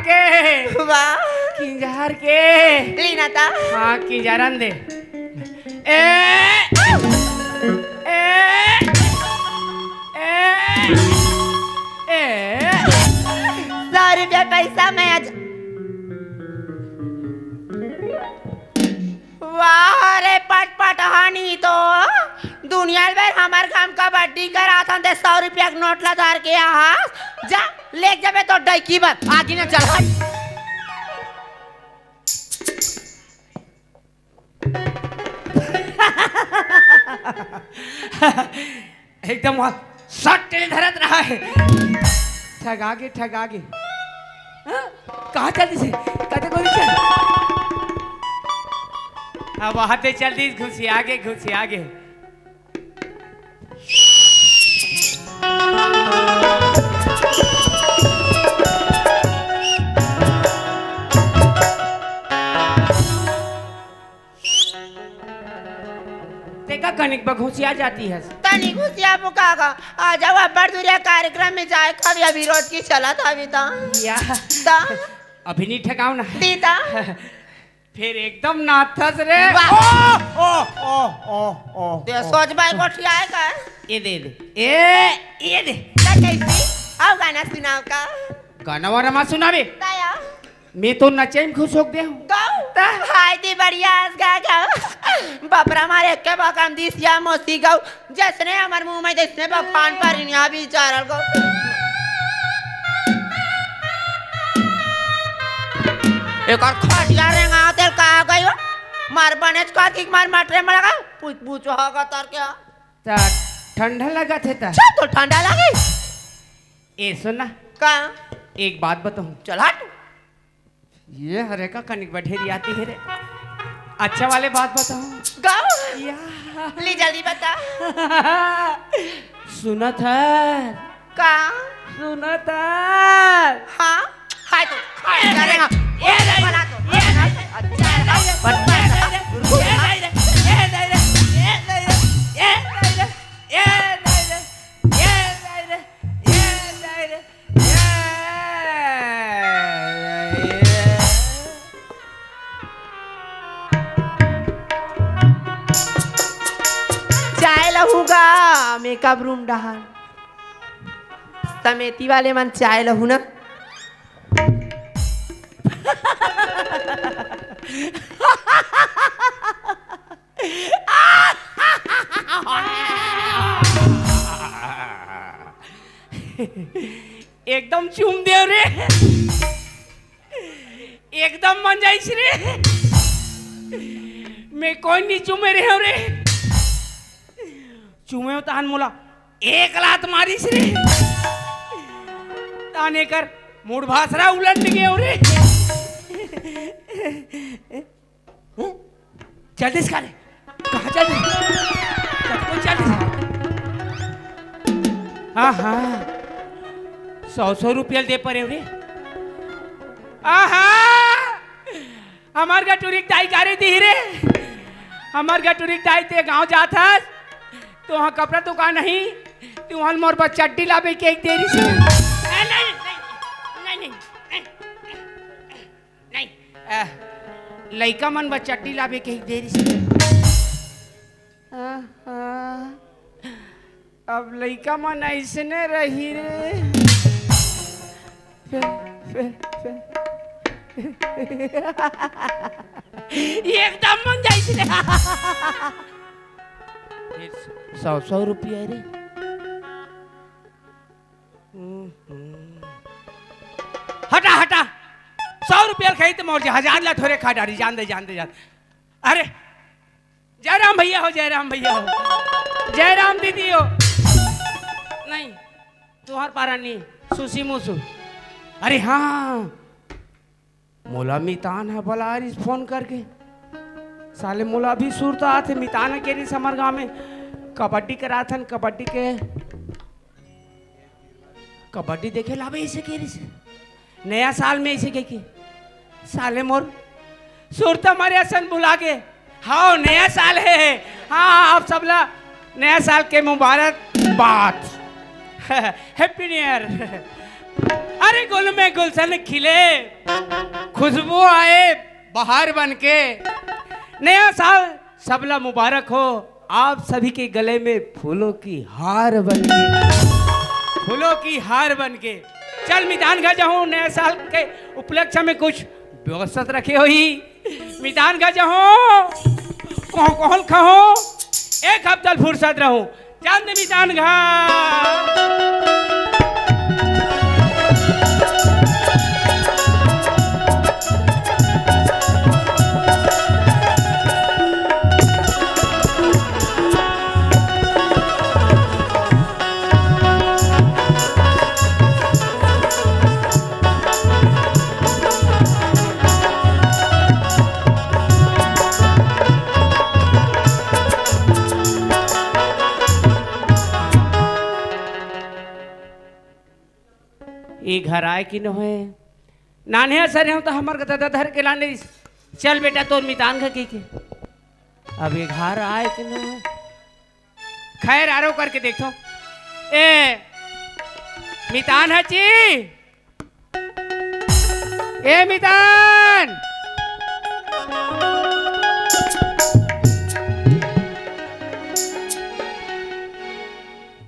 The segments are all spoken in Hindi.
के वाह किंजार के लीना था हाँ किंजारन दे ए ए ए ए 100 रुपया पैसा मैं आज वाह रे पट हानी तो दुनिया भर हमार काम कबड्डी करा था 100 रुपया का नोट ला धार के यहाँ जा ले जाबे तो डैकी बात आगे ना चल हट एकदम सट धरत रहा है ठगा के कहाँ चलती से कते को चल अब वहां चलती घुसी आगे देखा कनिक बघोसी आ जाती है तनी घुसिया मुका का आ जाओ अब दूरिया कार्यक्रम में जाए कभी अभी रोज की चला था अभी तो या ता अभी नहीं ठगाओ ना दीता फिर एकदम नाथस रे ते सोच भाई कोठी आए का ये दे ता कैसी आओ गाना सुनाओ का गाना वाला मा सुनावे ताया मैं तो नचे में खुश हो गया हूँ गाओ हाय दी बढ़िया गा गाओ बापरा मारे के बाकाम दिसिया मोसी गाओ जसने हमार मुंह में दिसने बखान पर इन्या बिचारल को एक और खटिया रेंगा तेल का गयो मार बनेच का की मार माटरे में लगा पूछ होगा तर क्या ता ठंडा लगा थे ता तो ठंडा लगी ए सुनना का एक बात बताऊं चल हट ये हरे का कनिक बैठेरी आती है रे अच्छा वाले बात बताऊं गाओ या ली जल्दी बता सुना था का सुना था हाँ हाय तो खटिया रेंगा ये बना तो चाय लहूगा मेकअप रूम डहार समेती वाले मन चाय लहू ना एकदम चूम दे रे एकदम मन जाइस रे मैं कोई नहीं चूमे रे हो रे चूमे तान मोला एक लात मारिस रे ताने कर मूड भासरा उलट गए हो रे जल्दी से करे कहाँ चल हाँ 100 रुपया दे परे रे आहा हमार गटुरिक दाई कारे दी रे हमार गटुरिक दाई ते गांव जात हस तो वहाँ कपड़ा दुकान नहीं तू वहाँ मोर पर चड्डी लाबे के एक देरी से नहीं लइका मन बा चड्डी लाबे के एक देरी से अब लइका मन ऐसने रही रे एकदम मन जाइस रे 100 रुपया रे हटा 100 रुपया खाई तो मोर 1000 ला थोड़े खा डारी जान दे अरे जयराम भैया हो जयराम दीदी हो नहीं तुहार पारा नहीं सुसी मुसु अरे हाँ मोला मितान है बोला इस फोन करके साले मोला भी सुरता आते मितान के रही समर गाँव में कबड्डी करा था कबड्डी देखे लावे इसे के रही से नया साल में इसे के साले मोर सुरता मारे असन बुला के हाँ नया साल है हाँ आप सब ला नया साल के मुबारक बात हैप्पी न्यू ईयर हर गुल में गुलशन खिले, खुशबू आए बहार बन के। नया साल सबला मुबारक हो, आप सभी के गले में फूलों की हार बन के, फूलों की हार बन के। चल मितान घर जाऊं, नए साल के उपलक्ष्य में कुछ व्यवस्था रखे हो ही। मितान घर जाऊं, कोहल खाओ, एक हफ्ता फुर्सत रहूं। चंद मितान घर। ये घर आए कि न है नाने सर हो तो हमार दादा धर के लाने। चल बेटा तोर मितान का की के अब ये घर आए कि न है। खैर आरो करके देखो। ए मितान हची, ए मितान,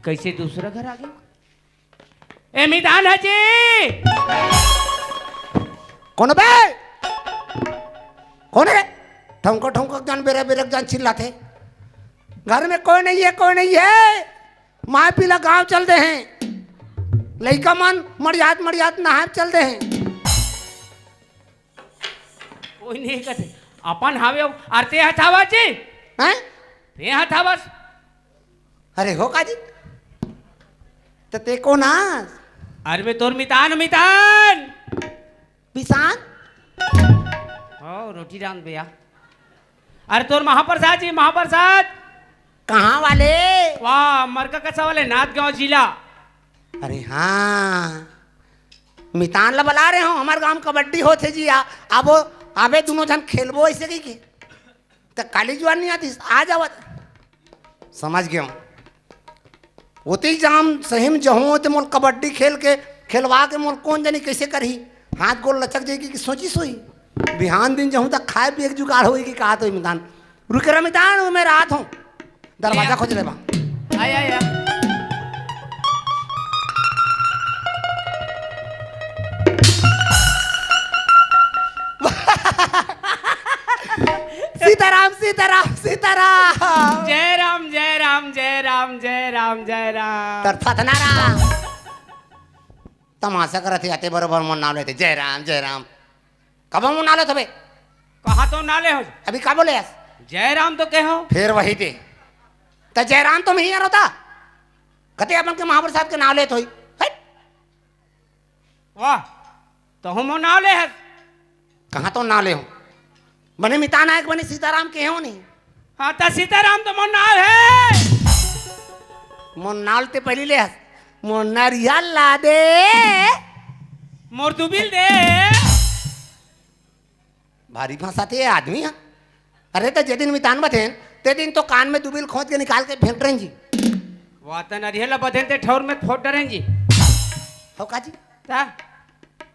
कैसे दूसरा घर आ गया। ए मितान हजी, कौन बे? कौन है? ठमको ठमको जान बेरे बेरे जान चिल्लाते। घर में कोई नहीं है, कोई नहीं है। माँ पीला गांव चल दे हैं, लड़का मन मरियात नहाए चल दे हैं। कोई नहीं कहते अपन हावे आरते हथावा जी हैं? ते हथावस। अरे हो काजी तो ते को ना अरे में तोर मितान मितान पिसान ओ रोटी डाल भैया। अरे तोर महाप्रसाद जी, महाप्रसाद कहाँ वाले? वाह मरका कसा वाले नाथगांव जिला। अरे हाँ मितान ला बुला रहे हो, हमारे गांव कबड्डी होते जी। अब आबे दोनों जन खेलबो ऐसे कही के तो काली जुआन नहीं आती आ जावत। समझ गया होती जाम सही में जहूँ तो मोल कबड्डी खेल के खेलवा के मोल कौन जानी कैसे करही, हाथ गोल लचक जाएगी कि सोची सोई। बिहान दिन जहूँ तक खाए पिए जुगाड़ होगी कि कहा तो मितान रुके रहा मितान मैं रात हूँ दरवाजा खोज ले बा। आया आया सीताराम सीताराम सीताराम। जय राम जय राम जय राम जय राम जय राम। तर थतनारा तमाशा करते आते बरोबर मन नाम लेते जय राम। कब मन नाले थे कहा तो नाले हो अभी का बोले जय राम तो कहो फिर वही थे तो जयराम तो नहीं होता कते अपन के महाप्रसाद के नाम लेते हुई। वाह तो हम नाले है कहाँ तो नाले हो बने मितान नायक बने सीताराम के हो नहीं। हाँ तो सीताराम तो मोर नाल है। मोर नाल ते पहली ले मोर नारियल ला दे मोर दुबिल दे। भारी फंसाते है आदमी। हाँ अरे तो जे दिन मितान बथे ते दिन तो कान में दुबिल खोद के निकाल के फेंक रहे जी। वातन अरिहला बदन ते ठौर में फोट डरें जी। हो काजी ता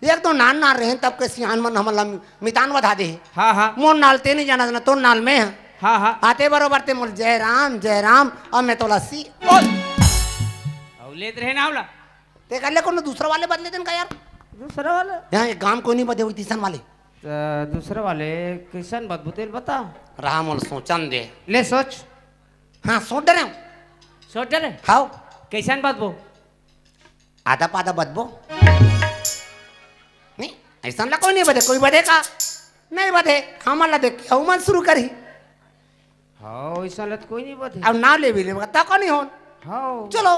एक तो नान नाल रहे तब के सियान मन हमला मितान बधा दे। हाँ हाँ मोर नाल ते नहीं जाना तो नाल में है। हाँ हाँ आते बरोबर ते मोर जय राम और मैं तो लस्सी और लेत रहे ना वाला ते कर ले कोनो दूसरा वाले बदले दिन का यार। दूसरा वाला यहाँ एक गांव को नहीं बदे हुई तीसन वाले दूसरा वाले किसान बदबुतेल बता रहा मोल सोचन दे। ले सोच। हाँ सोच डरे हूँ सोच डरे खाओ कैसान बदबो आधा पाधा बदबो नहीं ऐसा ला कोई नहीं बदे कोई बदे का नहीं बदे हमारा देख मन शुरू करी। हाँ ऐसा लत कोई नहीं बदे अब ना ले भी ले ता को नहीं हो हाँ चलो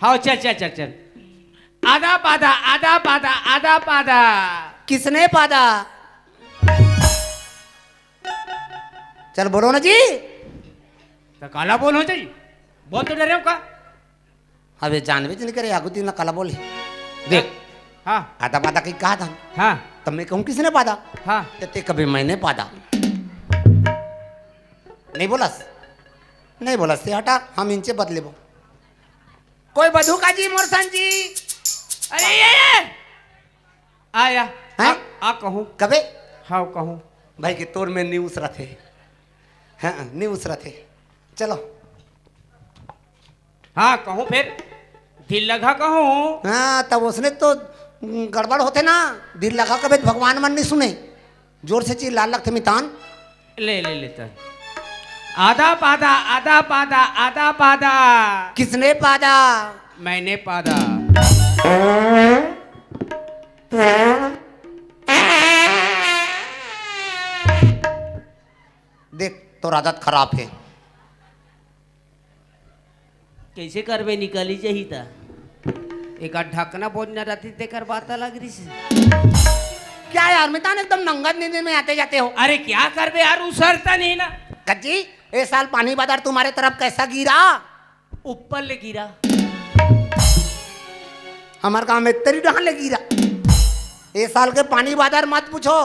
हाँ चल चल चल चल आधा पाधा आधा पाधा आधा पाधा किसने पादा चल बोलो ना जी। तो काला बोल हो जाई बोल तो डरे हो का। अबे जानवे नहीं करे आगु तीन काला बोले देख हाँ आधा पादा कहीं कहा था हाँ तब मैं कहूँ किसने पादा हाँ ते कभी मैंने पादा नहीं बोलस से हटा हम इनसे बदले वो कोई बधू का जी मोरसन जी। अरे ये आया हैं? आ कहूँ कबे हाँ कहूँ भाई के तोर में न्यूज रथे हाँ न्यूज रथे चलो हाँ कहूँ फिर दिल लगा कहूँ हाँ तब उसने तो गड़बड़ होते ना दिल लगा कबे भगवान मन नहीं सुने जोर से चिल्ला लगते मितान ले ले लेता है आधा पादा आधा पादा आधा पादा किसने पादा मैंने पादा देख तो आदत खराब है कैसे करबे निकली जही था एक ढकना बोझना रहती ते कर बात लग रही से क्या यार मितान एकदम नंगत नींद में आते जाते हो अरे क्या करबे यार उसरता नहीं ना कच्ची इस साल पानी बादल तुम्हारे तरफ कैसा गिरा ऊपर ले गिरा हमारे गांव में तेरी डहान ले गिरा इस साल के पानी बादल मत पूछो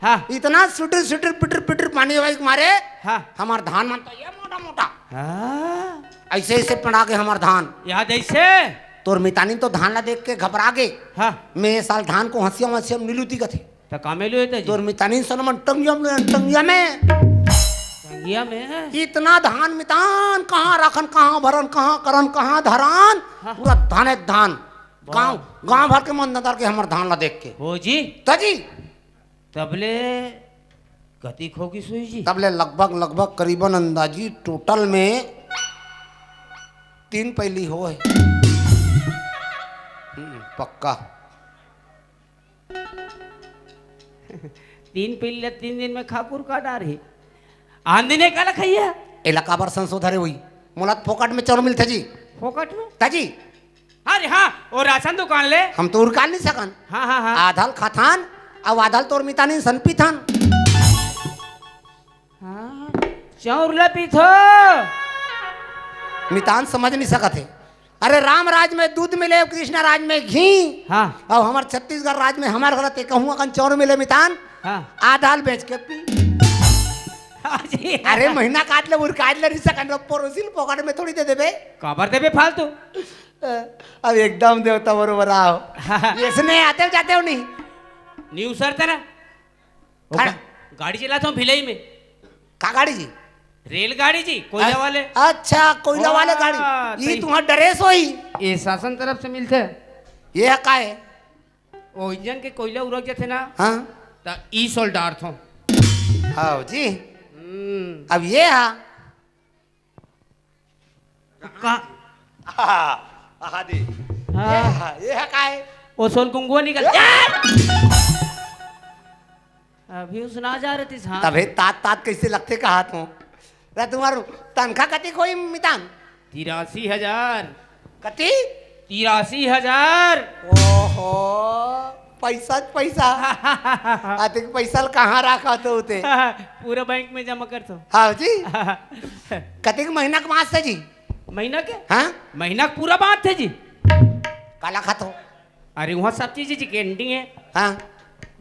हाँ इतना सुटर सुटर पिटर पिटर पानी मारे हाँ हमार धान मनता ये मोटा मोटा हाँ ऐसे ऐसे पड़ा के हमार धान याद ऐसे तोर मितानी तो धान ला देख के घबरा गए हाँ मैं ये साल धान को हंसिया हंसिया नीलूती का थे तो कामेलू है तोर मितानी सनमन टंगिया में संगिया में इतना धान मितान कहाँ रखन कहाँ भरन कहाँ करन कहाँ धरान हाँ। पूरा धाने धान गांव गांव भर के मन नजर के हमार धान ला देख के हो जी तजी तबले गति खोगी सुई जी तबले लगभग लगभग करीबन अंदाजी टोटल में 3 पैली हो है पक्का 3 पिल्ले 3 दिन में खापुर का डार है आंधी ने कल खैया इलाका भर संशोधन हुई मुलात फोकट में चौर मिलते जी फोकट में ताजी अरे हाँ और राशन दुकान ले हम तो उड़काल नहीं सकन हाँ हाँ हाँ आधल खाथान अब आधल तोर मितानी सनपी थान हाँ चौर पीथो मितान समझ नहीं सकत है अरे राम राज में दूध मिले कृष्ण राज में घी हाँ और हमारे छत्तीसगढ़ राज में हमारे गलत कहूँ अकन चौर मिले मितान हाँ आधाल बेच के पी हाँ जी अरे महीना काट ले उड़काट ले नहीं सकन पोरोसिल पॉकेट में थोड़ी दे देबे कबर देबे फालतू अब एकदम देवता बरोबर आओ इसने आते हो जाते हो नहीं न्यू सर तेरा खड़ा। गाड़ी चलाता हूँ भिलाई में का गाड़ी जी रेलगाड़ी जी कोयला वाले अच्छा कोयला वाले वाह, गाड़ी ये सही। तुम्हारा ड्रेस होई ये शासन तरफ से मिलते ये का है वो इंजन के कोयला उड़क जाते ना हाँ तो ई सोल डार थो हाँ जी अब ये हा का हाँ दी हाँ ये है का है वो सोल कुंगुआ निकल अभी सुना जा रही थी हाँ तबे तात तात कैसे लगते का हाथ हो रे तुम्हारो तनखा कति कोई मितान 83,000 कति 83,000 ओहो पैसा पैसा आते पैसा कहाँ रखा तो उते पूरा बैंक में जमा कर दो हाँ जी कति महीना का मास है जी महीना के हाँ महीना का पूरा बात है जी काला खातो अरे वहाँ सब चीज जी कैंटीन है हाँ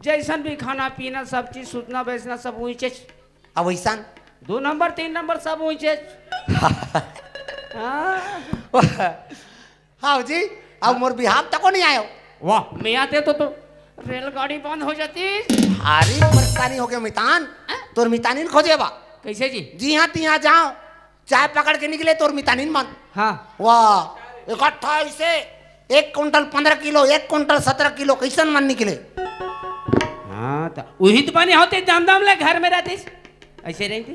जैसन भी खाना पीना सब चीज सूतना बेचना सब ऊँचे अब वैसान 2 नंबर 3 नंबर सब ऊँचे हाँ जी अब मोर बिहार तक नहीं आयो वाह मैं आते तो रेलगाड़ी बंद हो जाती भारी परेशानी हो गया मितान तोर मितानी खोजे बा कैसे जी जी हाँ तिहाँ जाओ चाय पकड़ के निकले तोर मितानी मन हाँ वाह इकट्ठा ऐसे 1 कुंटल 15 किलो 1 कुंटल 17 किलो कैसन मन निकले हाँ तो वही तो पानी होते दाम दाम ले घर में रहती ऐसे रहती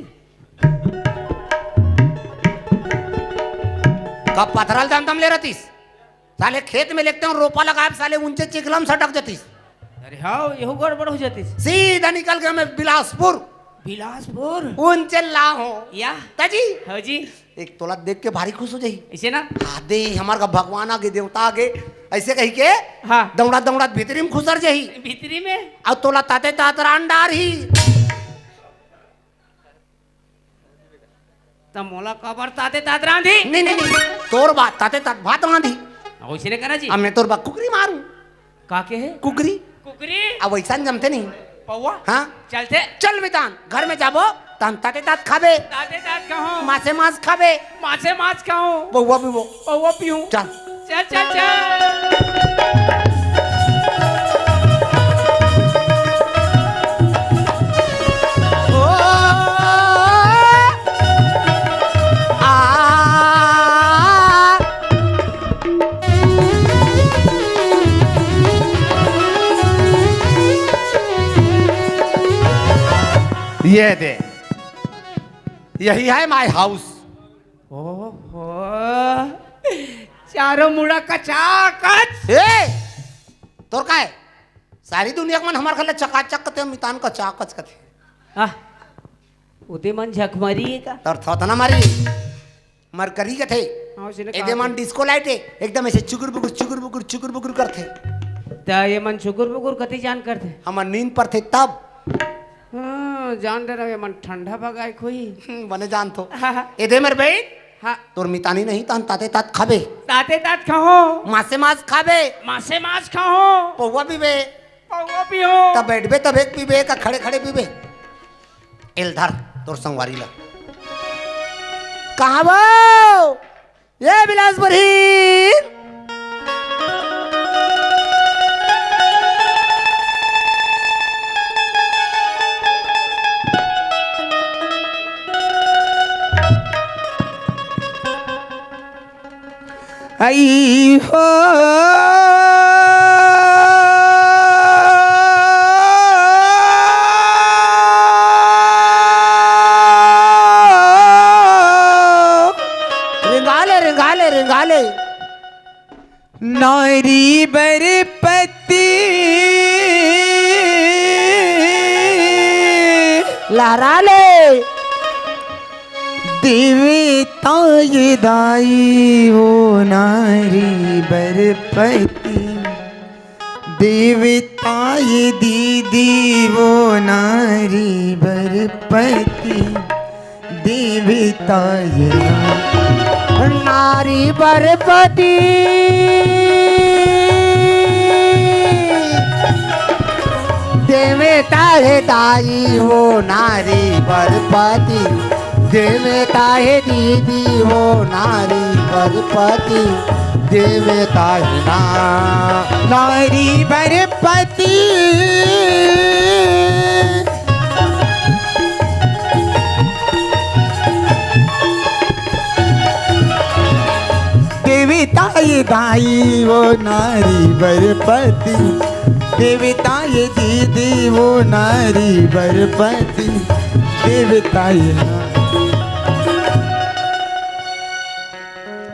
कब पथरल दाम दाम ले रतीस साले खेत में लेते हो रोपा लगा साले ऊंचे चिकलम सटक जातीस अरे हाँ यही गड़बड़ हो जाती सीधा निकल गया मैं बिलासपुर बिलासपुर ऊंचे ला हो या ताजी हाँ जी एक तोला देख के भारी खुश हो जाई ऐसे ना आदे हमार का भगवान आगे देवता आगे ऐसे कही के हाँ दौड़ा दौड़ा भीतरी में खुसर जाही भीतरी में अब तोला ताते तातरान डार ही तब मोला कबर ताते तात रांधी नहीं नहीं नहीं तोर बात ताते तात भात रांधी वैसे ने करा जी अब मैं तोर बात कुकरी मारू काके है कुकरी कुकरी अब वैसा जमते नहीं पौवा हाँ चलते चल मितान घर में जाबो तान ताते तात खाबे ताते तात कहो मासे मांस खाबे मासे माछ कहो बहुआ भी वो पौवा पीऊं चल चल चल चल ये दे, यही है माय हाउस। ओहो, चारों मुड़ा कचाकच। ए तोर का है सारी दुनिया के मन हमार खले चकाचक कते मितान का चाकच कते हाँ, उते मन झकमरी है का? तोर थोत ना मारी मरकरी कथे हाँ, उसने एदे कहा मन डिस्को लाइट है एकदम ऐसे चुगुर बुगुर करथे। ता ये मन शुकुर बुकुर कति जान करते। हमर नींद पर थे तब हाँ, जान डर ये मन ठंडा भगाए कोई। बने जान तो हाँ, हाँ, एदे मेरे बहन हाँ, तोर मितानी नहीं तान ताते तात खाबे, ताते तात खाओ, मासे मास खाबे, मासे मास खाओ, पौवा पीबे, पौवा पियो, तब बैठबे तब एक पीबे का खड़े खड़े पीबे। एलधर तोर संगवारी ला कहाँ वो ये बिलासपुरी आई हो रिंगाले रिंगाले नौरी बरपति लहरा ले देवताय दाई हो नारी बरपति, देवताय दीदी वो नारी बरपति, देवताय नारी बरपति देवता है दाई हो नारी बरपति, देवता है दीदी हो नारी बरपति, देवता है नारी बरपति, देवताय दाई वो नारी बरपति, देवताय दीदी वो नारी बरपति, देवताय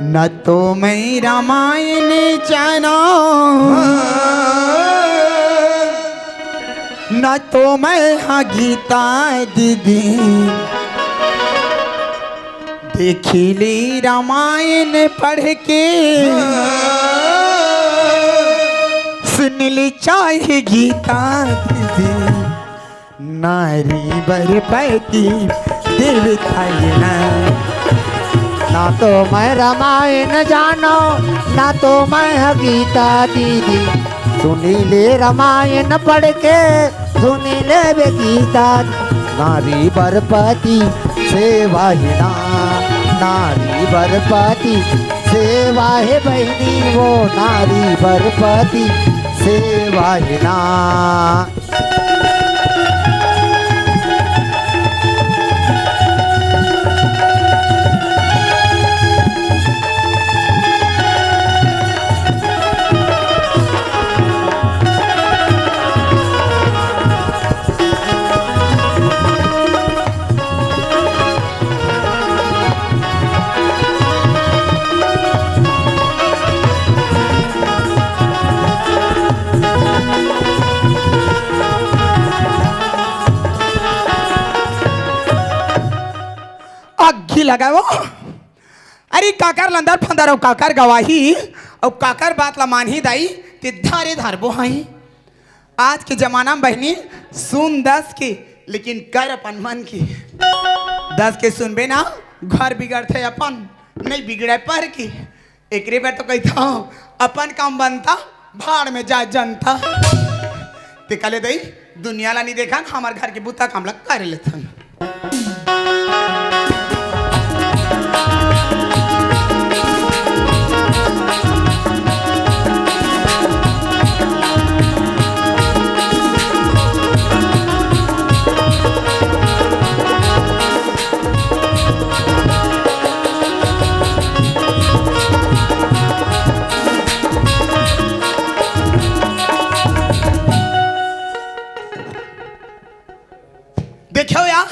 न तो मैं रामायण जाना, न तो मैं हाँ गीता दीदी, देखी ली रामायण पढ़ के, सुन ली चाहे गीता दीदी, नारी बरपति देवताय ना तो मैं रामायण जानो ना तो मैं गीता दीदी, सुनी ले रामायण पढ़ के सुनी ले बे गीता। नारी बरपति सेवा ही ना, नारी बरपति सेवा है बहनी वो नारी बरपति सेवा ही ना। अग्गी लगाओ। अरे काकर लंदर फंदर काकर गवाही और काकर बात ला मानही दाई ते धारे धारबो हाई। आज के जमाना में बहनी सुन 10 की लेकिन कर अपन मन की। 10 के सुनबे ना घर बिगड़ते अपन नहीं बिगड़े पर की। एकरे बार तो कहता हूँ अपन काम बनता भाड़ में जा जनता। ते कले दई दुनिया ला नहीं देखा हमारे घर के बुता काम ला कर लेता। देखो यार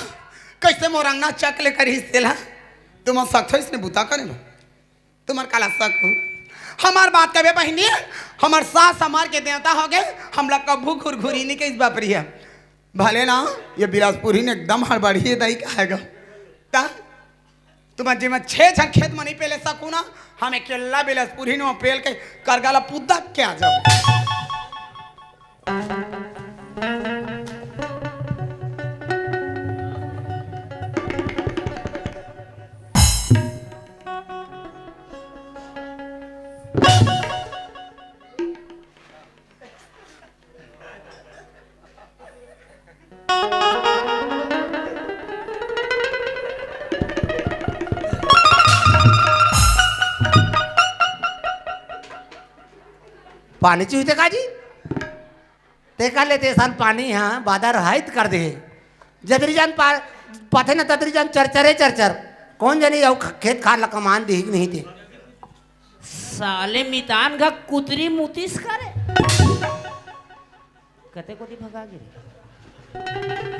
कैसे मोरंगना चक ले कर हिस्सेला तुम सख्त हो इसने बुता करे तुम्हार काला शक हो हमार बात कबे बहनी हमार सास हमार के देवता हो गए हम लोग कभू घुरघुरी नहीं के इस बापरी है भले ना ये बिलासपुरी ने एकदम हड़बड़ी दही कहेगा ता तुम्हारे जी में 6 छन खेत में नहीं पेले सकू ना हमें केला बिलासपुरी ने पेल के करगाला पुद्दा क्या जाओ पानी चूते का जी देखा लेते सान पानी हाँ बादर हाइट कर दे जदरी जान पाथे न तदरी जान चरचरे चरचर कौन जानी जाऊ खेत खार लकमान दी नहीं थे साले मितान का कुतरी मुतीस करे कते कोटी भगा गिरी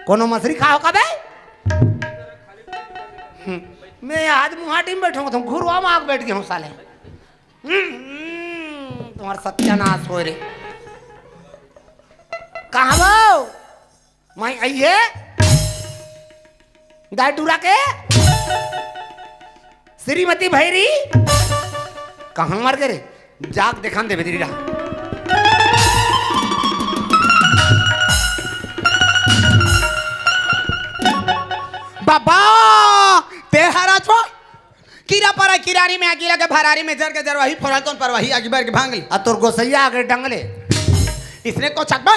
कोनो मछली खाओ का बे मैं आज मुहाटी में बैठूंगा तुम घुरवा में आग बैठ गया हूँ साले तुम्हारा सत्यानाश हो रे कहाँ वो मैं आइए दाय डूरा के श्रीमती भैरी कहाँ मर गए रे जाग दिखान दे बेदरी रहा बाबा ते हरा छो कीरा पर किरानी में आगी लगे भरारी में जर के जर वही फरल कौन पर वही आगी बार के भांगली आ तोर गोसैया आगे डंगले इसने को छकबे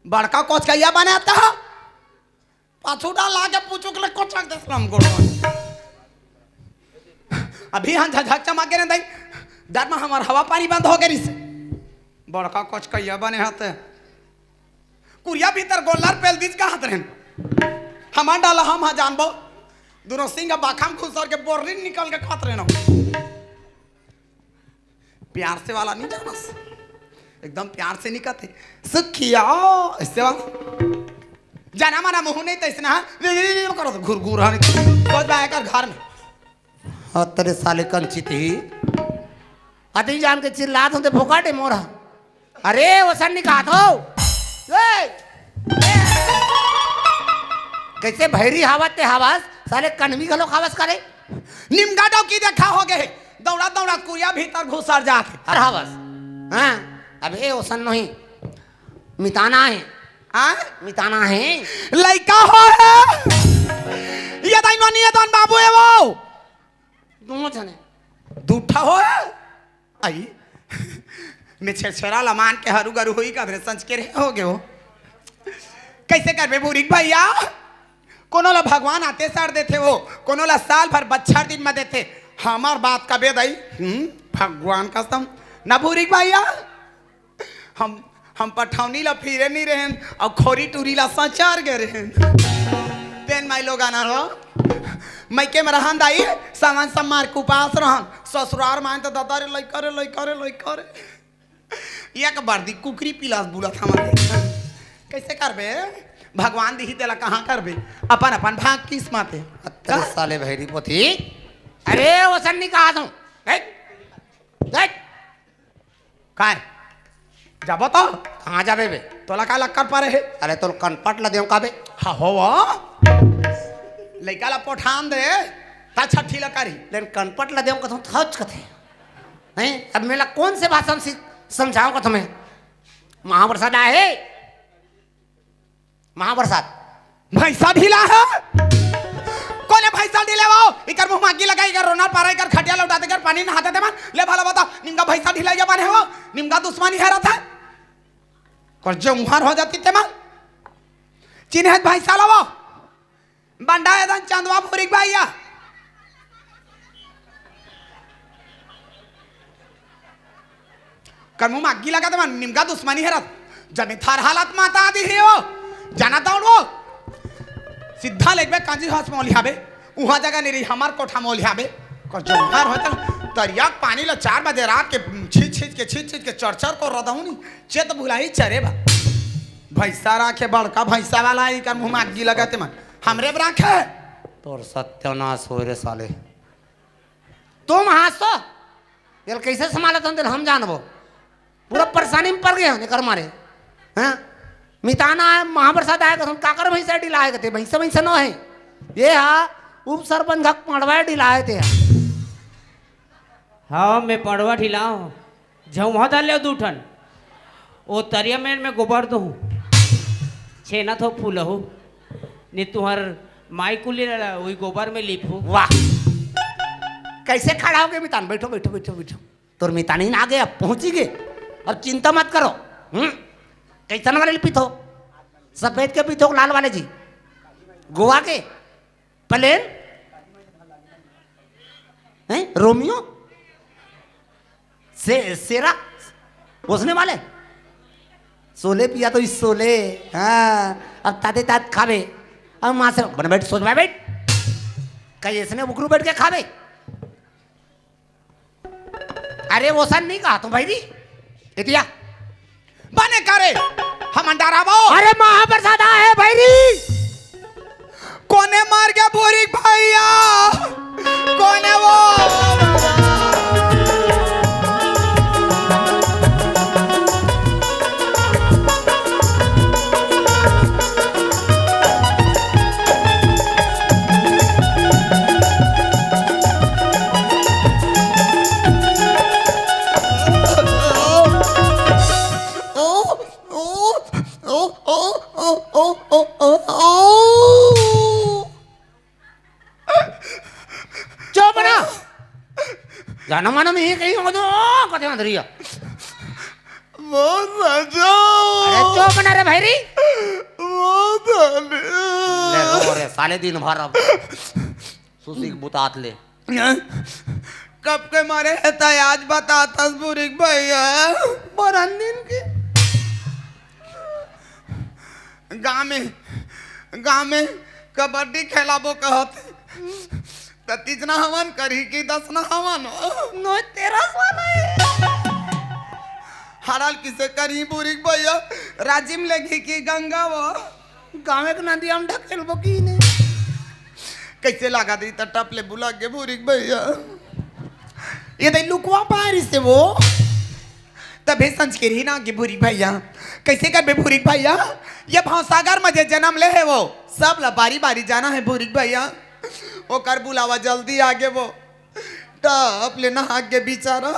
बड़का कोच कहिया बनाता है पाछू डाल लाके पूछू के को छक दे सलाम गोड़ अभी हम झझक चमक के नहीं डर में हमार हवा पानी बंद हो गई से बड़का कोच कहिया बने हाथे कुरिया भीतर गोलर पेल बीच का हाथ रहन हमार डाला हम हाँ जानबो दोनों सिंह बाखाम खुसर के बोर्री निकल के खात रहना प्यार से वाला नहीं जाना एकदम प्यार से निकलते सुखिया इससे वाला जाना माना मुँह नहीं तो इसने करो तो घुर घुर सोच बाया कर घर में हाँ तेरे साले कंचित ही अति जान के चिल्ला तो फोकाटे मोरा अरे वो सन निकाह हो कैसे भैरी हावत ते हवास साले कन्वी घलो खावस करे निमगाडो की देखा हो गए दौड़ा दौड़ा कुरिया भीतर घुसर जाके अरे हवास हाँ अबे ओसन नहीं मिताना है हाँ मिताना है लड़का हो है ये दाई नोनी ये दान बाबू है वो दोनों जने दूठा हो है आई मैं छेछरा लमान के हरू गरु हुई का संच के रहे हो गए हो कैसे करबे बुरीक भैया कोनो ला भगवान आते सर देते वो कोनो ला साल भर बच्छर दिन में देते हमार बात का बेद आई भगवान कसम ना भूरिक भैया हम पठौनी ला फिरे नहीं रहे और खोरी टूरी ला संचार गए रहे तेन माई लोग आना रहो मैके में रहन दाई सामान सब मार कुपास रहन ससुरार मान तो दादा रे लइका रे एक बार दी कुकरी पिलास बुला था हमारे कैसे करबे भगवान दी तेला कहाँ करबे अपन अपन भाग किस माते तेरे साले भैरी पोथी अरे वो सन निकाह दूं देख काय जाबो तो कहाँ जाबे बे तोला का लक्कर पारे है अरे तो कनपट ला देऊ काबे हाँ हो लइका ला पोठान दे ता छठी ला करी लेकिन कनपट ला देऊ कथूं थच कथे नहीं अब मेला कौन से भाषा में समझाऊं का तुम्हें महाप्रसाद आए महाप्रसाद भैंसा ढीला है कोने भैंसा ढीले वो इकर मुंह मागी लगाई कर रोना पारा इकर खटिया लौटा देकर पानी नहाते थे मन ले भला बता निमगा भैंसा ढीला या बने हो निमगा दुश्मनी है रहता कर जो मुहार हो जाती थे मन चिन्ह भैंसा लावो बंडा एदन चंदवा भूरिक भैया कर मुंह मागी लगा थे मन निमगा दुश्मनी है रह जब थार हालत माता आदि है वो जाना दौड़ वो सीधा लेके कांजी हाथ मोल हाबे वहां जगह नहीं रही हमार कोठा मोल हाबे कर जो घर होता तरिया पानी ला 4 बजे रात के छींच के चरचर को रदाऊ नहीं चेत भुलाई चरे बा भैंसा राखे बड़का भैंसा वाला ही कर मुंह में आगी लगाते मन हमरे में राखे तोर सत्यानाश हो रे साले तुम हंसो यार कैसे संभाला तुम दिल हम जानबो पूरा परेशानी में पड़ गए हैं कर मारे हैं मिताना है महाप्रसाद आएगा तुम काकर भैंसा डिलाए थे भैंसा भैंसा न है ये हा उप सरपंच घक पड़वा डिलाए थे हाँ मैं पड़वा ठिलाओ झुआ डाले दूठन ओ तरिया में गोबर दो छेना थो फूल हो ने तुहर माई कुली वही गोबर में लिप हो वाह कैसे खड़ा हो गए मितान बैठो बैठो बैठो बैठो तोर मितानी आ गए अब पहुंची गए अब चिंता मत करो कैसन वाले पीतो सफेद के पीतो लाल वाले जी गोवा के प्लेन हैं रोमियो सेरा पोसने वाले सोले पिया तो इस सोले हाँ अब ताते तात खावे अब माँ से बन बैठ सोच बैठ कहीं इसने बुकरू बैठ के खावे अरे वो सन नहीं कहा तुम भाई जी इतिया बने करे हम डरावो अरे महाप्रसाद है भैरी कोने मार गया भूरी भैया कोने वो जाना माना में कहीं हो तो कथे अंदरिया अरे चुप बना रे भैरी ले रो रे साले दिन भर अब सुसी के बुतात ले कब के मारे है आज बताता बुरी भैया बरन दिन के गाँव में कबड्डी खेलाबो कहते तीजना हवन करी की 10 ना हवन नो 13 वाला है हराल किसे करी बुरी भैया राजिम लगी की गंगा वो गाँव के नदी हम ढकेल बकी ने कैसे लगा दी टप ले बुला के बुरी भैया ये दे लुकवा पारी से वो तबे संस्कृति ना की बुरी भैया कैसे कर बे बुरी भैया ये भावसागर में जन्म ले है वो सब ला बारी बारी जाना है बुरी भैया वो कर बुलावा जल्दी आगे वो टप ले ना आगे बेचारा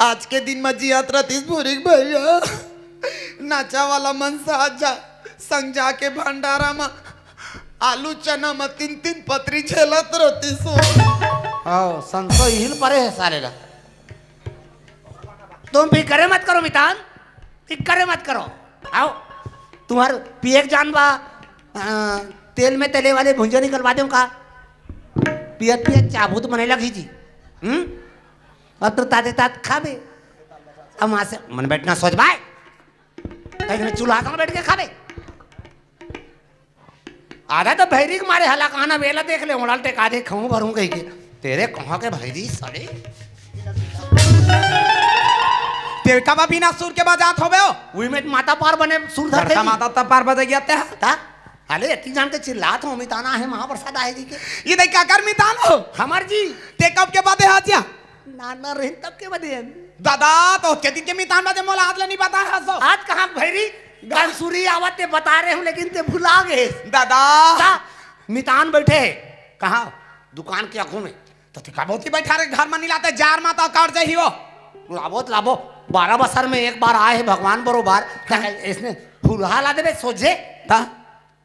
आज के दिन में जियात रतीस बुरी भैया नाचा वाला मन साजा संग जाके भंडारा में आलू चना में 3 पत्री झेलत रहती सो आओ संतो हिल परे है सारे ला तुम फिक्रे मत करो मितान फिक्रे मत करो आओ तुम्हार पिएक जानबा तेल में तले वाले भुंजे निकलवा दूं का पियत पियत चाबूत बने लगी जी अब तो ताते तात खाबे अब वहां से मन बैठना सोच भाई कहीं चूल्हा में बैठ के खाबे आधा तो भैरी के मारे हला कहना वेला देख ले उड़ाल टेका दे खाऊं भरूं कहीं के तेरे कहाँ के भैरी सड़े तेरका बिना सुर के बजात होबे हो वही में माता पार बने सुर धर धरता माता तब पार बज गया था अरे इतनी जान के चिल्लात हो मिताना है महाप्रसाद आएगी के ये देख क्या कर मितान हो हमार जी ते कब के बातें हाजिया नाना रही तब के बदे दादा तो के दिन के मितान बातें मोला हाथ ले नहीं पता है सो आज कहाँ भैरी बांसुरी आवत ते बता रहे हूँ लेकिन ते भुला गए दादा मितान बैठे है कहाँ दुकान के आंखों में तो तिका बहुत ही बैठा रहे घर में नहीं लाते जार माता काट जाए ही वो लाभोत लाभो 12 बसर में एक बार आए भगवान बरोबार इसने फूलहा ला देवे सोझे था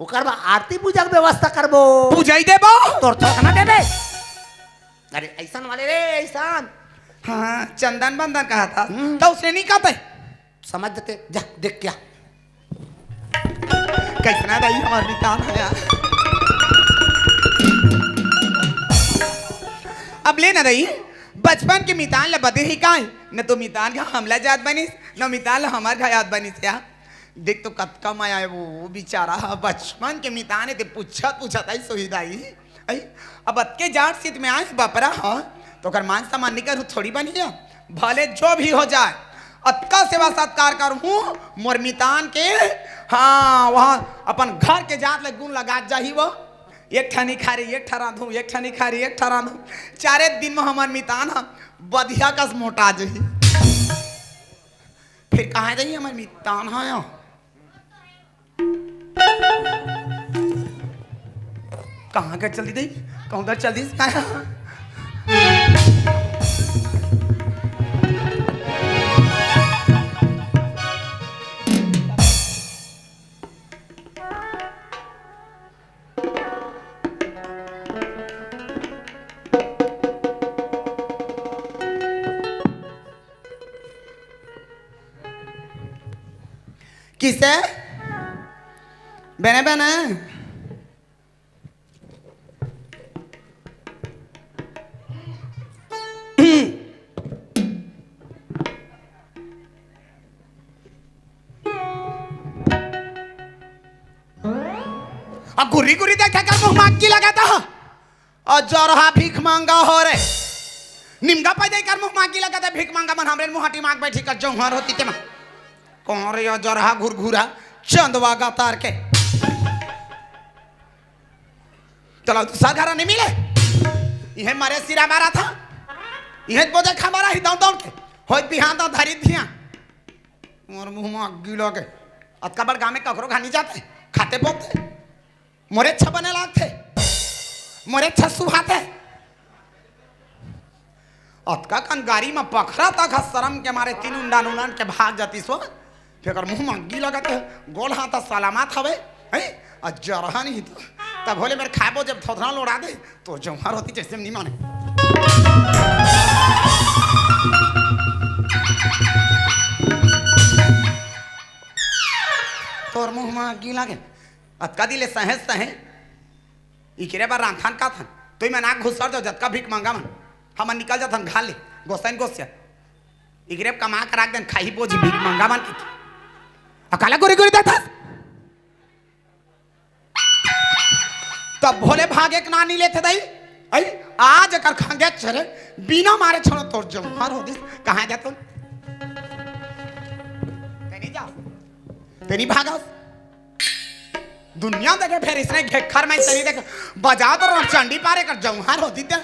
ओकर बा आरती पूजा के व्यवस्था करबो पूजाई देबो तोर थोक ना देबे अरे ऐसान वाले रे ऐसान हाँ चंदन बंदन कहा था तो उसने नहीं कहते समझ देते जा देख क्या कैसना रही हमारे मितान है यार अब ले ना रही बचपन के मितान ला बदे ही काहे न तो मितान का हमला जात बनी न मितान ला हमार का याद बनी से देख तो कतका माया है वो बेचारा बचपन के मिताने ते पूछत आई सुविधाई आई अब अतके जाट सीत में आए बापरा हाँ तो कर मान सम्मान निकर थोड़ी बनी है भले जो भी हो जाए अतका सेवा सत्कार करूँ मोर मितान के हाँ वहाँ अपन घर के जात ले गुण लगा जाही वो एक ठनी खारी एक ठरा दूँ एक ठनी खारी एक ठरा दूँ 4 दिन में हमार मितान बधिया कस मोटा जही फिर कहाँ जाइए हमारे मितान हाँ कहाँ का चल दी कहूँ का चल दी किसे बने बने अब गुर्री गुर्री देखा कर मुंह मांग की लगाता और जरहा भीख मांगा हो रे निमगा पैदा कर मुंह मांग की लगाता भीख मांगा मन हमरे मुहाटी मांग बैठी कर जौहर होती ते कौन रे जरहा घुरघुरा चंदवा का तार के चलो दूसरा घर नहीं मिले यह मारे सिरा मारा था यह बोझे खा मारा ही दौड़ के हो बिहान तो धरी थिया और मुंह में अग्गी लगे अतका बड़ गाँव में ककरो खानी जाते खाते पोते मोरे अच्छा बने लागते मोरे अच्छा सुहाते अतका कन गाड़ी में पखरा तक शर्म के मारे 3 उंडान के भाग जाती सो फिर मुंह में अग्गी लगाते गोल हाथ सलामत हवे है जरहा नहीं तो तब बोले मेरे खाबो जब थोड़ा लोड़ा दे तो जौहर होती जैसे नहीं माने तोर मुंह में अग्गी लागे अतका दिले सहे इकरे बार रांथान का था तो मैं नाक घुसर दो जतका भीख मांगा मन हम निकल जात हम घाले गोसैन गोसिया इकरे कमा कर राख देन खाई बोझ भीख मांगा मन की अकाला गोरी गोरी देता तब भोले भागे के नानी लेते दई आई आज कर खांगे चरे बिना मारे छोड़ो तोर जौहर हो दिस कहां जा तुम तेनी जा तेनी भागा दुनिया देखे फिर इसने घेखर में तेरी देख बजा तो चंडी पारे कर जौहर होती ते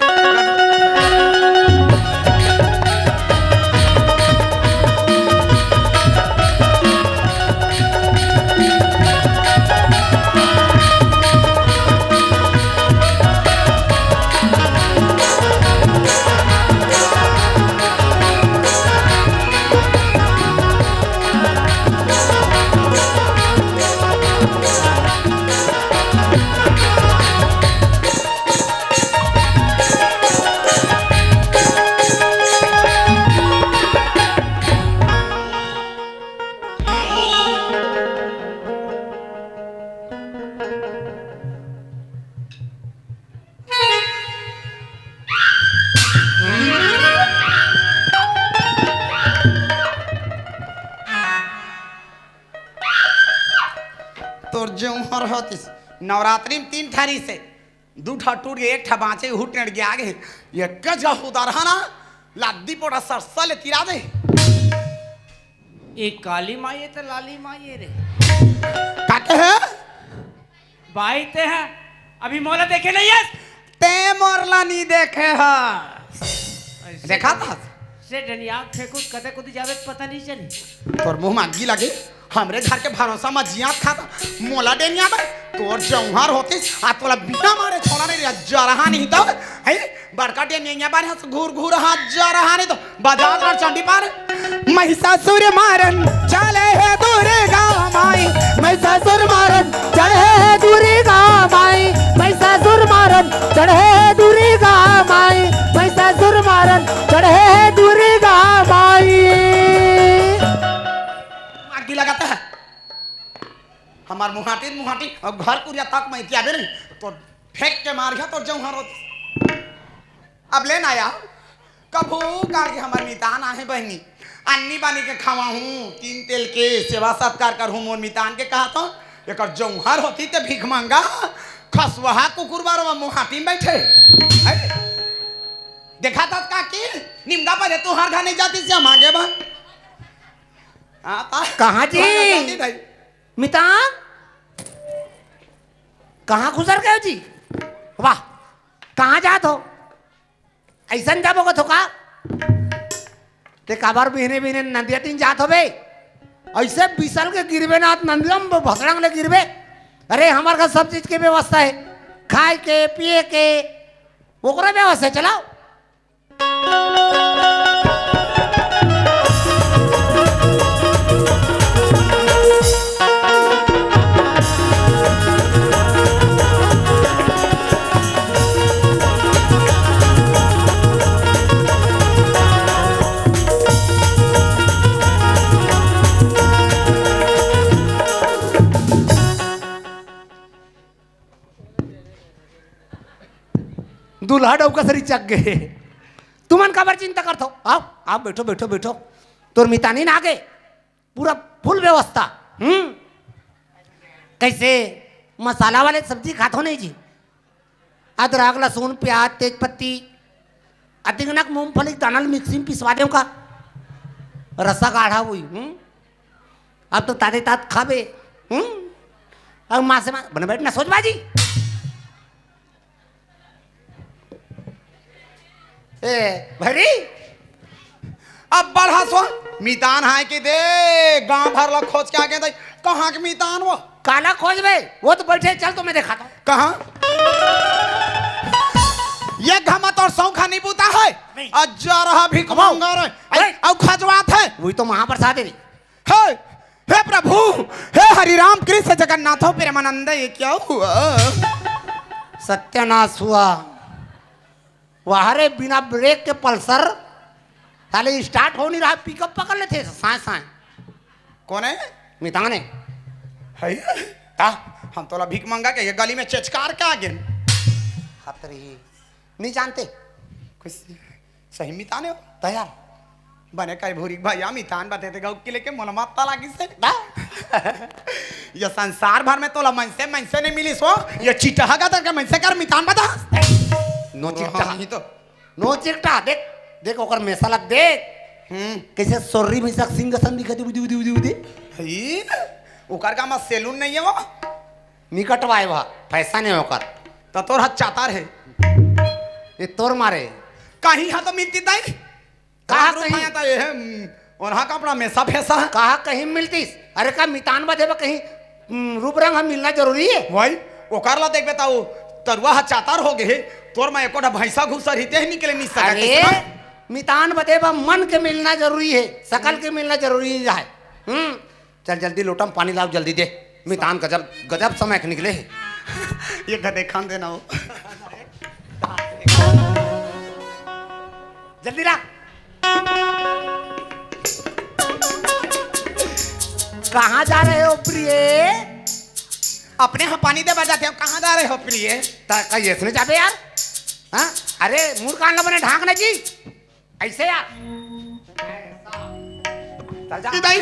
तोर जौहर होतिस नवरात्रि में 3 ठारी से 2 ठा टूट गए 1 ठा बाँचे हुट नट गया आगे ये कजा उदारहाना लादी पोड़ा सरसल तिरा दे एक काली माई है तो लाली माई है रे काके है भाई ते है अभी मोला देखे नहीं है ते मोरला नहीं देखे है देखा था से डनिया फेंकू कदे कुछ जावे पता नहीं चली तोर मुंह में अग्गी लगे हमरे घर के भरोसा में जियात खाता मोला देनिया बे तोर जौहर होतिस आ तोला बिना मारे छोड़ा नहीं जरहा नहीं तो है बड़का देनिया बारे हस घूर घूर हाथ जरहा नहीं तो बाजार और चंडी पार महिषासुर मारन चले है दुर्गा माई महिषासुर मारन चढ़े दुर्गा माई महिषासुर मारन चढ़े दुर्गा माई महिषासुर मारन चढ़े दुर्गा माई अग्गी लगाता है हमार मुहाटी और घर कुरिया तक मैं क्या नहीं तो फेंक के मार गया तो जौहर होती अब लेना आया कभू गाड़ के हमारे मितान आहे बहनी अन्नी बानी के खावा हूँ 3 तेल के सेवा सत्कार कर हूँ मोर मितान के कहा तो एक जौहर होती तो भीख मांगा खसवहा कुकुर बारो मुहाती में बैठे अरे, देखा था काकी निमगा पर तू हर घर नहीं जाती से मांगे बा कहाँ जी मितान कहाँ गुजर गए जी वाह कहाँ जात हो ऐसा जाबो तो का ते काबार बिहने बिहने नदिया तीन जात हो बे ऐसे बिसल के गिरबे ना नंदिया में भसड़ंग ले गिरबे अरे हमारे घर सब चीज के व्यवस्था है खाए के पिए के ओकरा व्यवस्था चलाओ दूल्हा डौका सरी चक गए तुमन काबर चिंता करते हो आओ आप बैठो बैठो बैठो तोर मितानी ना आगे पूरा फुल व्यवस्था कैसे मसाला वाले सब्जी खाते हो नहीं जी अदरक लहसुन प्याज तेज पत्ती अधिकनक मूंगफली दाना मिक्सी में पिसवा दे का रसा गाढ़ा हुई अब तो ताते तात खाबे अब माँ से माँ बने बैठ ना सोच बाजी ए भरी अब बढ़ा सो मितान हाय के दे गांव भर लोग खोज के आगे दे कहाँ के मितान वो काला खोज बे वो तो बैठे चल तो मैं दिखाता हूँ कहाँ ये घमत और सौखा नहीं पूता है अज्जा रहा भिख मांगा रहे और खजवात है वही तो महाप्रसाद है हे प्रभु हे हरिराम कृष्ण जगन्नाथ प्रेमानंद ये क्या हुआ सत्यानाश हुआ वहारे बिना ब्रेक के पल्सर साले स्टार्ट हो नहीं रहा पिकअप पकड़ लेते साए साए कौन है मितान है ता हम तोला भीख मांगा के ये गली में चचकार के आगे खतरी नहीं जानते कुछ सही मिताने हो तैयार बने कई भूरी भैया मितान बताते गौ के लेके मोला मत लागी से ये संसार भर में तोला मन से नहीं मिली सो ये चिटहा का तर के मन से कर मितान बता नो चिकटा ही तो नो चिकटा देख देख ओकर मेसालक देख कैसे सोर्री में सक सिंह सन दिखती बुदी बुदी बुदी बुदी हई ओकर का मत सैलून नहीं है वो निकटवाए वह पैसा नहीं होकर तो तोर हाथ चातार है ये तोर मारे कहीं हां तो मिलती दाई कहाँ कहीं कहीं? आता ये और का अपना मेसा फैसा कहा कहीं मिलती अरे का मितान बदे कहीं रूप रंग हम मिलना जरूरी है वही ओकर ला देख बताओ तरुआ हाथ चातार हो गए तोर मैं एकोटा भैंसा घुसर हिते ही निकले नहीं सका अरे मितान बदे मन के मिलना जरूरी है सकल के मिलना जरूरी है चल जल्दी लोटा में पानी लाओ जल्दी दे मितान गजब गजब समय के निकले ये गधे खान देना हो जल्दी ला कहाँ जा रहे हो प्रिय अपने यहाँ पानी दे बजाते हो कहाँ जा रहे हो प्रिय इसने जाबे यार हाँ अरे मुंह कान ला बने ढांकना जी ऐसे यार चल जा दाई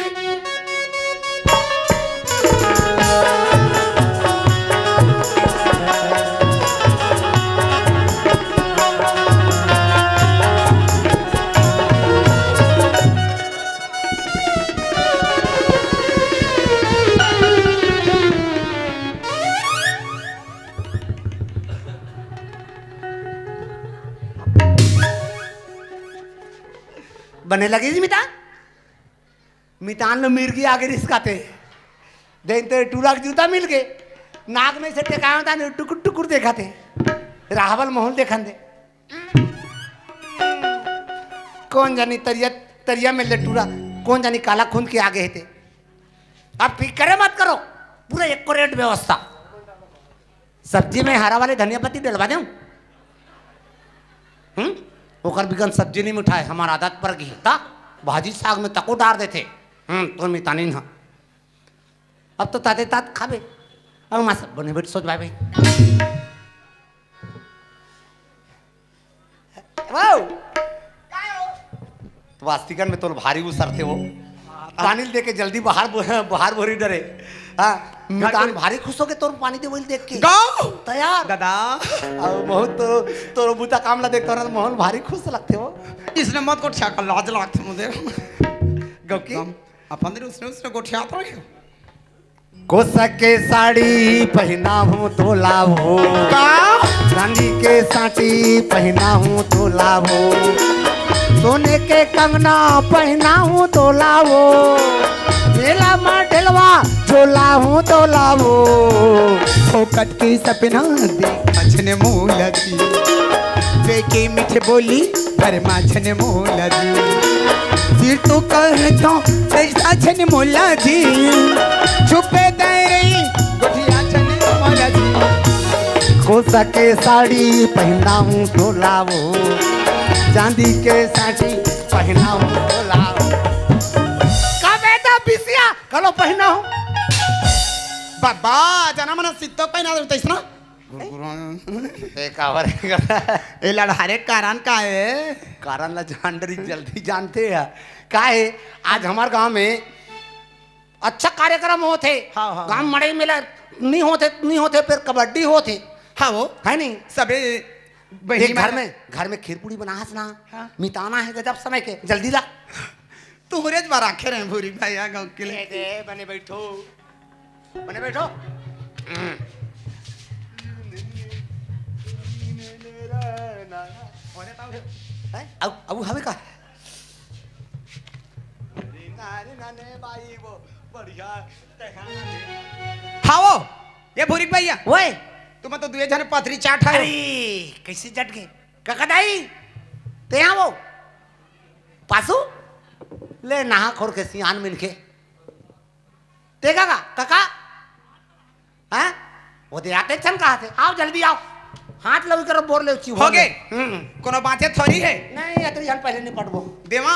बने लगी जी मितान मितान में मिर्गी आगे रिस्काते देखते टूलाक जूता मिल गए नाक में से टेका होता नहीं टुकुर टुकुर देखाते राहवल महल देखन दे कौन जानी तरिया तरिया में ले टूरा कौन जानी काला खून के आगे थे अब फिक्र मत करो पूरा एक्यूरेट व्यवस्था सब्जी में हरा वाले धनिया पत्ती डलवा दूं ओकर बिगन सब्जी नहीं मिठाए हमारा आदत पर गई था भाजी साग में तको डार देते तो मितानी ना अब तो ताते तात खाबे अब मां सब बने बैठ सोच भाई वाओ वास्तिकन में तो भारी उसरते हो पानी दे के जल्दी बाहर बाहर बोरी डरे हाँ मितान भारी खुश हो के तोर पानी दे वही देख के गाओ तैयार दादा अब बहुत तो बुता काम ला देखता ना मोहन भारी खुश लगते हो इसने मत को ठिया कर लाज लागते मुझे गौकी अपन दिन उसने को ठिया तो रही कोसा के साड़ी पहना हूँ तो लाभो रानी के साटी पहना हूँ तो लाभो सोने के कंगना पहना हूँ तो लाभो मेला में ढलवा झोला हूँ तो लाभो फोकट की सपना देख अच्छने मूला जी देखे मीठे बोली पर माछने मूला जी फिर तो कहता ऐसा छने मूला जी छुपे दे रही गोठिया छने मूला जी कोसा के साड़ी पहना हूँ तो लाभो चांदी के साटी पहना हूँ तो लाभो का बेटा बिसिया कलो पहना हूँ बाबा जना मना सित्तो पहना देते इसना कावर ए लड़ारे कारण का है कारण ला जानडरी जल्दी जानते हैं का है आज हमारे गांव में अच्छा कार्यक्रम होते हाँ, हाँ, गांव मड़ई मेला नहीं होते फिर कबड्डी होते हाँ वो है नहीं सबे देख घर में खीर पूरी बना ना हाँ। मिताना है गजब समय के जल्दी ला तू हुरेज बार आखे रहे भूरी भाई आ गांव के लिए बने बैठो अब हवे का हाँ वो ये भूरी भैया ओए तुम तो दुए जने पथरी चाट है अरे कैसे जट गए ककदाई ते यहाँ वो पासू ले नहा खोर के सियान मिलके ते काका हैं वो दे आते छन कहा थे आओ जल्दी आओ हाथ लगी करो बोर ले हो गए कोनो बातें थोड़ी है नहीं अतरी हम पहले नहीं पढ़बो देवा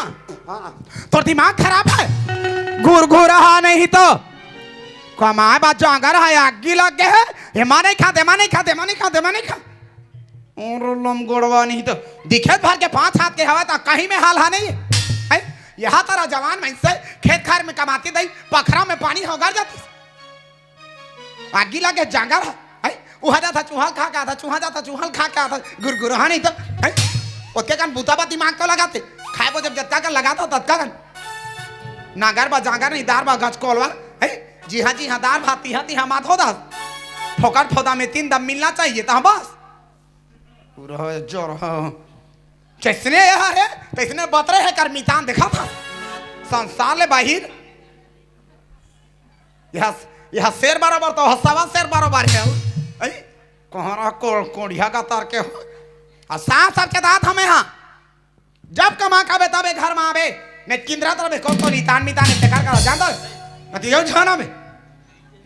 हाँ तो दिमाग खराब है घूर घूर रहा नहीं तो कमाए बात जो अगर है आगी लग गए है ये माँ नहीं खा और लम गोड़वा नहीं तो दिखेत भर के 5 हाथ के हवा था कहीं में हाल हा नहीं है यहाँ तारा जवान में से खेत खार में कमाती दई पखरा में पानी होगा जाती आगी लगे जांगर है उहा जाता चूहा खा के आता चूहल खा के आता गुरगुरहा नहीं तो है उसके कान बूताबा दिमाग तो लगाते खाए वो जब जत्ता कर लगाता तत्का कान नागर बा जांगर नहीं दार बा गच कोलवा है जी हाँ दार भाती हाँ मात होदा ठोकर ठोदा में 3 दम मिलना चाहिए तो बस पूरा जोर किसने यहाँ है तो इसने बतरे है कर मितान देखा था संसार ले बाहिर यह शेर बराबर तो हसावा शेर बराबर है कोहरा कोढ़िया का तार के हो और सांस सबके दांत हमें यहाँ जब कमा खाबे तबे घर में आवे ने किंद्रा तरह में कौन तो नितान बेकार करा जानता है यो जाना में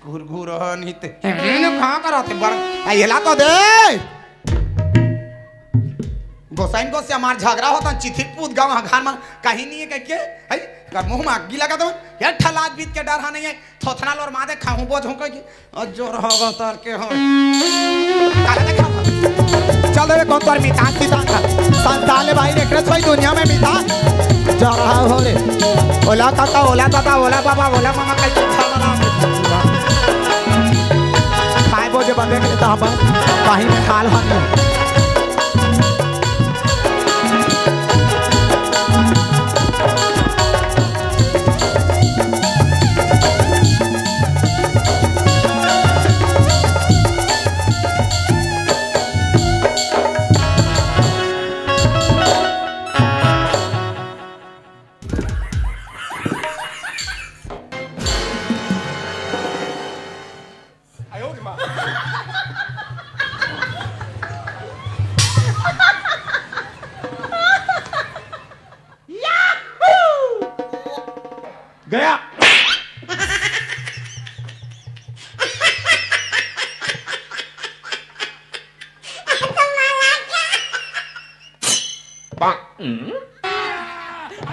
घूर नहीं ते कहाँ कराते बड़ा येला तो दे गोसाइन को से हमार झगड़ा होता चिथिर पूत गाँव घर में कहीं नहीं है क्या है मुंह में आगी लगा दो यार ठलाज बीत के डर नहीं है थोथना लोर मादे खाऊं बोझ हो कि जोर होगा तार के हो काले देखा चल रे कौन तार मितान पितान का संताले भाई देख रहे सोई दुनिया में मितान जा रहा हो रे ओला काका ओला दादा ओला बाबा ओला मामा का खाना खाए बोझे बंदे के तो हम कहीं में हाल हाल गया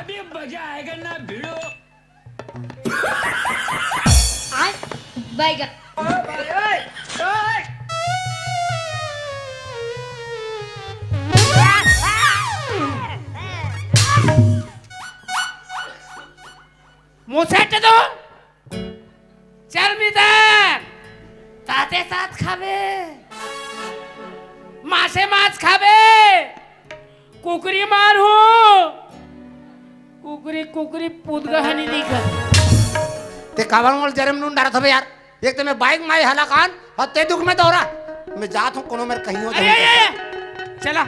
अभी मजा आएगा ना भिड़ो बैगन के साथ खावे मासे माछ खावे कुकरी मारू कुकरी कुकरी पुदगहनी दिखा ते कावर मोल जरम नून डारत हबे यार एक तो मैं बाइक माई हला कान और ते दुख में दोहरा मैं जात हूं कोनो मेरे कहीं हो चला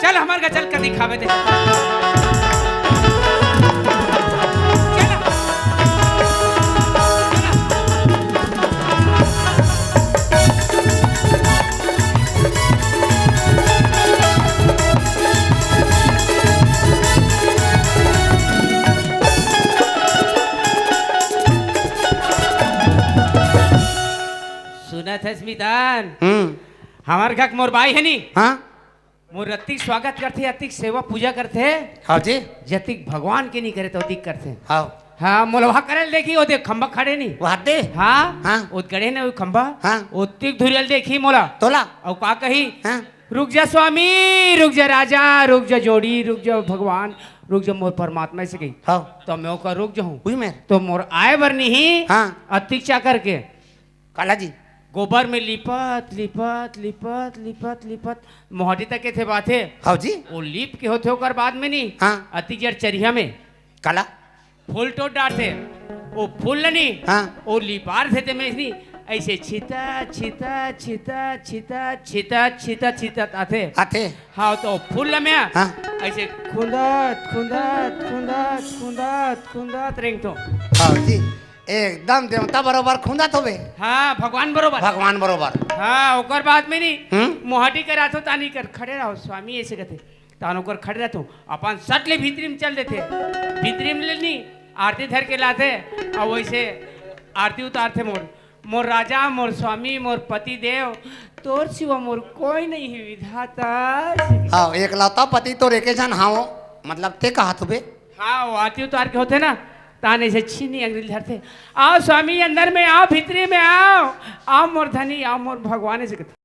चल हमार का चल कर दिखावे दे सुना था स्मितान हमार घर मोर बाई है नी हाँ मोर अतिक स्वागत करते अतिक सेवा पूजा करते हाँ जी जतिक भगवान के नहीं करे तो अधिक करते हाँ हाँ मोलवा करे देखी वो देख खंबा खड़े नहीं वो हाथ दे हाँ हाँ वो गड़े ने वो खंबा हाँ उतिक धुरियल देखी मोला तोला और का कही हाँ रुक जा स्वामी रुक जा राजा रुक जा जोड़ी रुक जा भगवान रुक जा मोर परमात्मा से गई हाँ तो मैं ओकर रुक जाऊं हुई मेरे तो मोर आए बरनी ही हाँ अतिक चा करके काला जी गोबर में लिपत लिपत लिपत लिपत लिपत मोहटी तक के थे बाते हाँ जी वो लीप के होते होकर बाद में नहीं हाँ अति जर चरिया में काला फूल तो डालते वो फूल नहीं हाँ वो लिपार थे ते में नहीं ऐसे छिता छिता छिता छिता छिता छिता छिता आते आते हाँ तो फूल में हाँ ऐसे खुंदत खुंदत खुंदत खुंदत खुंदत रेंग तो हाँ जी एकदम देवता बरोबर खुंदा तो बे हाँ भगवान बरोबर भगवान बरोबर हाँ ओकर बाद में नहीं हम्म मोहटी करा तो तानी कर खड़े रहो स्वामी ऐसे कहते तान ओकर खड़े रहतो अपन सट ले भीतरी में चल देते भीतरी में लेनी आरती धर के लाते और वैसे आरती उतारते मोर मोर राजा मोर स्वामी मोर पति देव तोर सिवा मोर कोई नहीं है विधाता हाँ एक लौता पति तो रेके जन हाँ मतलब ते कहा तुबे हाँ वो आरती उतार के होते ना ताने से छीनी अंग्रेज धरते आओ स्वामी अंदर में आओ भीतरी में आओ आओ मोर धनी आओ मोर भगवान से कहते